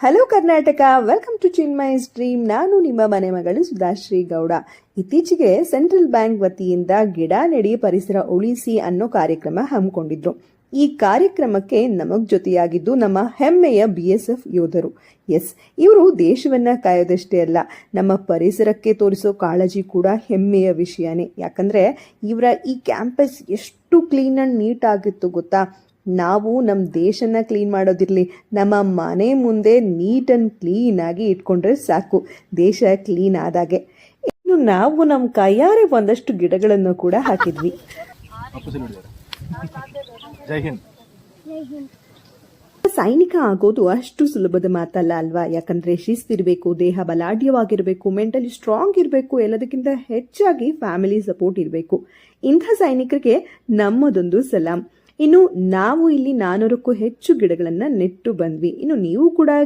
Hello Karnataka, welcome to Chinmai's dream. ನಾನು ನಿಮ್ಮ ಮನೆ ಮಗಳು ಸುಧಾಶ್ರೀ ಗೌಡ. ಇತ್ತೀಚೆಗೆ ಸೆಂಟ್ರಲ್ ಬ್ಯಾಂಕ್ ವತಿಯಿಂದ ಗಿಡ ನೆಡಿ ಪರಿಸರ ಉಳಿಸಿ ಅನ್ನೋ ಕಾರ್ಯಕ್ರಮ ಹಮ್ಮಿಕೊಂಡಿದ್ರು. ಈ ಕಾರ್ಯಕ್ರಮಕ್ಕೆ ನಮಗ್ ಜೊತೆಯಾಗಿದ್ದು ನಮ್ಮ ಹೆಮ್ಮೆಯ BSF ಯೋಧರು. ಇವರು ದೇಶವನ್ನ ಕಾಯೋದಷ್ಟೇ ಅಲ್ಲ, ನಮ್ಮ ಪರಿಸರಕ್ಕೆ ತೋರಿಸೋ ಕಾಳಜಿ ಕೂಡ ಹೆಮ್ಮೆಯ ವಿಷಯನೇ. ಯಾಕಂದ್ರೆ ಇವರ ಈ ಕ್ಯಾಂಪಸ್ ಎಷ್ಟು ಕ್ಲೀನ್ ಅಂಡ್ ನೀಟ್ ಆಗಿತ್ತು ಗೊತ್ತಾ. ನಾವು ನಮ್ಮ ದೇಶನ ಕ್ಲೀನ್ ಮಾಡೋದಿರಲಿ, ನಮ್ಮ ಮನೆ ಮುಂದೆ ನೀಟ್ ಅಂಡ್ ಕ್ಲೀನ್ ಆಗಿ ಇಟ್ಕೊಂಡ್ರೆ ಸಾಕು, ದೇಶ ಕ್ಲೀನ್ ಆದಾಗೆ. ಇನ್ನು ನಾವು ನಮ್ಮ ಕೈಯಾರೆ ಒಂದಷ್ಟು ಗಿಡಗಳನ್ನು ಕೂಡ ಹಾಕಿದ್ವಿ. ಸೈನಿಕ ಆಗೋದು ಅಷ್ಟು ಸುಲಭದ ಮಾತಲ್ಲ ಅಲ್ವಾ. ಯಾಕಂದ್ರೆ ಶಿಸ್ತಿರ್ಬೇಕು, ದೇಹ ಬಲಾಢ್ಯವಾಗಿರ್ಬೇಕು, ಮೆಂಟಲಿ ಸ್ಟ್ರಾಂಗ್ ಇರಬೇಕು, ಎಲ್ಲದಕ್ಕಿಂತ ಹೆಚ್ಚಾಗಿ ಫ್ಯಾಮಿಲಿ ಸಪೋರ್ಟ್ ಇರಬೇಕು. ಇಂಥ ಸೈನಿಕರಿಗೆ ನಮ್ಮದೊಂದು ಸಲಾಂ. ಇನ್ನು ನಾವು ಇಲ್ಲಿ 400ಕ್ಕೂ ಹೆಚ್ಚು ಗಿಡಗಳನ್ನ ನೆಟ್ಟು ಬಂದ್ವಿ. ಇನ್ನು ನೀವು ಕೂಡ